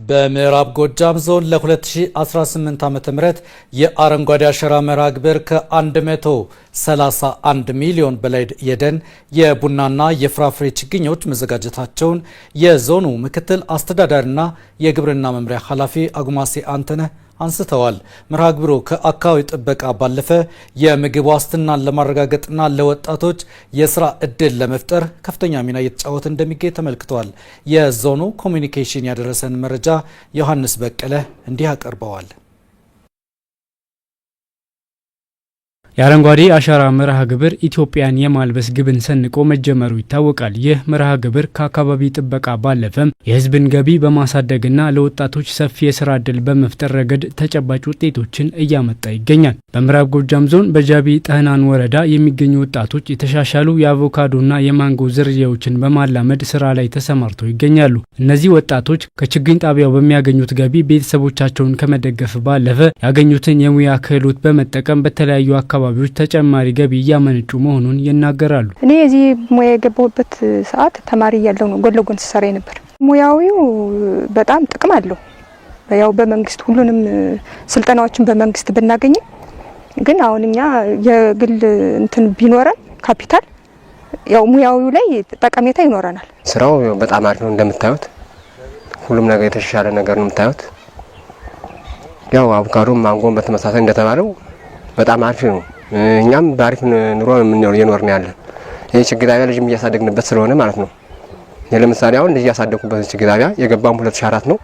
በምዕራብ ጎጃም ዞን ለ2018 ዓ.ም የአረንጓዴ አሻራ መርሃ ግብር ከ131 ሚሊዮን በላይ የደን የቡናና የፍራፍሬ ችግኞች መዘጋጀታቸውን የዞኑ ምክትል አስተዳዳሪና የግብርና መምሪያ ኃላፊ አጉማሴ አንተነህ አንስተዋል። መርሃ ግብሩ ከአካባቢ ጥበቃ ባለፈ የምግብ ዋስትናን ለማረጋገጥና ለወጣቶች የስራ እድል ለመፍጠር ከፍተኛ ሚና እየተጫወተ እንደሚገኝ ተመልክቷል። የዞኑ ኮሚኒኬሽን ያደረሰን መረጃ ዮሐንስ በቀለ እንዲህ አቀርበዋል። የአረንጓዴ አሻራ መርሃ ግብር ኢትዮጵያን የማልበስ ግብን ሰንቆ መጀመሩ ይታወቃል። ይህ መርሃ ግብር ከአካባቢ ጥበቃ ባለፈም የሕዝብን ገቢ በማሳደግና ለወጣቶች ሰፊ የስራ ዕድል በመፍጠር ረገድ ተጨባጭ ውጤቶችን እያመጣ ይገኛል። በምዕራብ ጎጃም ዞን በጃቢ ጠህናን ወረዳ የሚገኙ ወጣቶች የተሻሻሉ የአቮካዶና የማንጎ ዝርያዎችን በማላመድ ስራ ላይ ተሰማርተው ይገኛሉ። እነዚህ ወጣቶች ከችግኝ ጣቢያው በሚያገኙት ገቢ ቤተሰቦቻቸውን ከመደገፍ ባለፈ ያገኙትን የሙያ ክህሎት በመጠቀም በተለያዩ አካባቢዎች ተጨማሪ ገቢ እያመነጩ መሆኑን ይናገራሉ። እኔ እዚህ ሙያ የገባሁበት ሰዓት ተማሪ እያለሁ ነው ጎን ለጎን ስሰራ ነበር። ሙያዊው በጣም ጥቅም አለው። ያው በመንግስት ሁሉንም ስልጠናዎችን በመንግስት ብናገኝም ግን አሁን እኛ የግል እንትን ቢኖረን ካፒታል ያው ሙያዊው ላይ ጠቀሜታ ይኖረናል። ስራው በጣም አሪፍ ነው። እንደምታዩት ሁሉም ነገር የተሻለ ነገር ነው የምታዩት። ያው አቮካዶም ማንጎም በተመሳሳይ እንደተባለው በጣም አሪፍ ነው። እኛም በአሪፍ ኑሮ እየኖርን ያለን ይሄ ችግኝ ጣቢያ ልጅም እያሳደግንበት ስለሆነ ማለት ነው። ለምሳሌ አሁን ልጅ ያሳደግኩበት ችግኝ ጣቢያ የገባም 2004 ነው።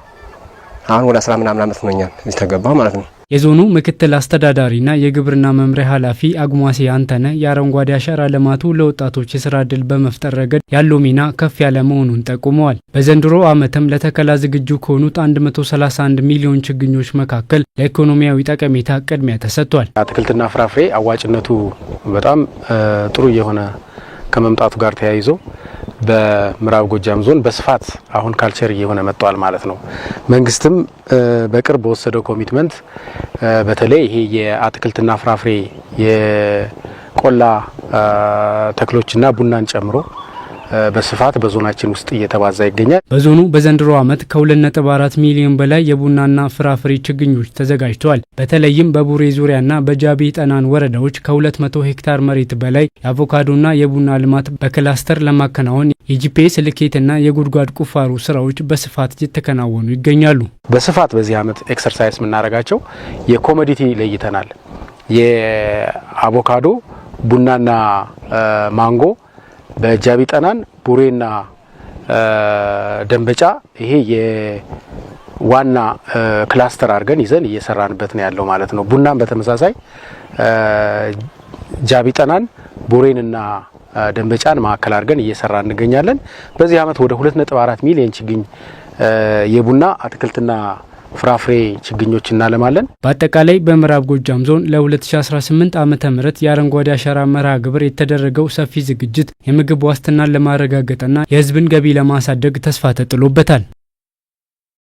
አሁን ወደ 10 ምናምን ዓመት ሆነኛል እዚህ ተገባው ማለት ነው። የዞኑ ምክትል አስተዳዳሪና የግብርና መምሪያ ኃላፊ አጉማሴ አንተነህ የአረንጓዴ አሻራ ልማቱ ለወጣቶች የስራ ዕድል በመፍጠር ረገድ ያለው ሚና ከፍ ያለ መሆኑን ጠቁመዋል። በዘንድሮ ዓመትም ለተከላ ዝግጁ ከሆኑት 131 ሚሊዮን ችግኞች መካከል ለኢኮኖሚያዊ ጠቀሜታ ቅድሚያ ተሰጥቷል። አትክልትና ፍራፍሬ አዋጭነቱ በጣም ጥሩ የሆነ ከመምጣቱ ጋር ተያይዞ በምዕራብ ጎጃም ዞን በስፋት አሁን ካልቸር እየሆነ መጥቷል ማለት ነው። መንግስትም በቅርብ በወሰደው ኮሚትመንት በተለይ ይሄ የአትክልትና ፍራፍሬ የቆላ ተክሎችና ቡናን ጨምሮ በስፋት በዞናችን ውስጥ እየተባዛ ይገኛል። በዞኑ በዘንድሮ ዓመት ከ2.4 ሚሊዮን በላይ የቡናና ፍራፍሬ ችግኞች ተዘጋጅተዋል። በተለይም በቡሬ ዙሪያና በጃቢ ጠህናን ወረዳዎች ከ200 ሄክታር መሬት በላይ የአቮካዶና የቡና ልማት በክላስተር ለማከናወን የጂፒኤስ ልኬትና የጉድጓድ ቁፋሮ ስራዎች በስፋት እየተከናወኑ ይገኛሉ። በስፋት በዚህ ዓመት ኤክሰርሳይዝ የምናደርጋቸው የኮሞዲቲ ለይተናል። የአቮካዶ ቡናና ማንጎ በጃቢ ጠህናን ቡሬና ደንበጫ ይሄ የዋና ክላስተር አድርገን ይዘን እየሰራንበት ነው ያለው ማለት ነው። ቡናም በተመሳሳይ ጃቢ ጠህናን ቡሬንና ደንበጫን ማዕከል አድርገን እየሰራ እንገኛለን። በዚህ ዓመት ወደ 2.4 ሚሊዮን ችግኝ የቡና አትክልትና ፍራፍሬ ችግኞች እናለማለን። በአጠቃላይ በምዕራብ ጎጃም ዞን ለ2018 ዓ.ም የአረንጓዴ አሻራ መርሃ ግብር የተደረገው ሰፊ ዝግጅት የምግብ ዋስትናን ለማረጋገጥና የሕዝብን ገቢ ለማሳደግ ተስፋ ተጥሎበታል።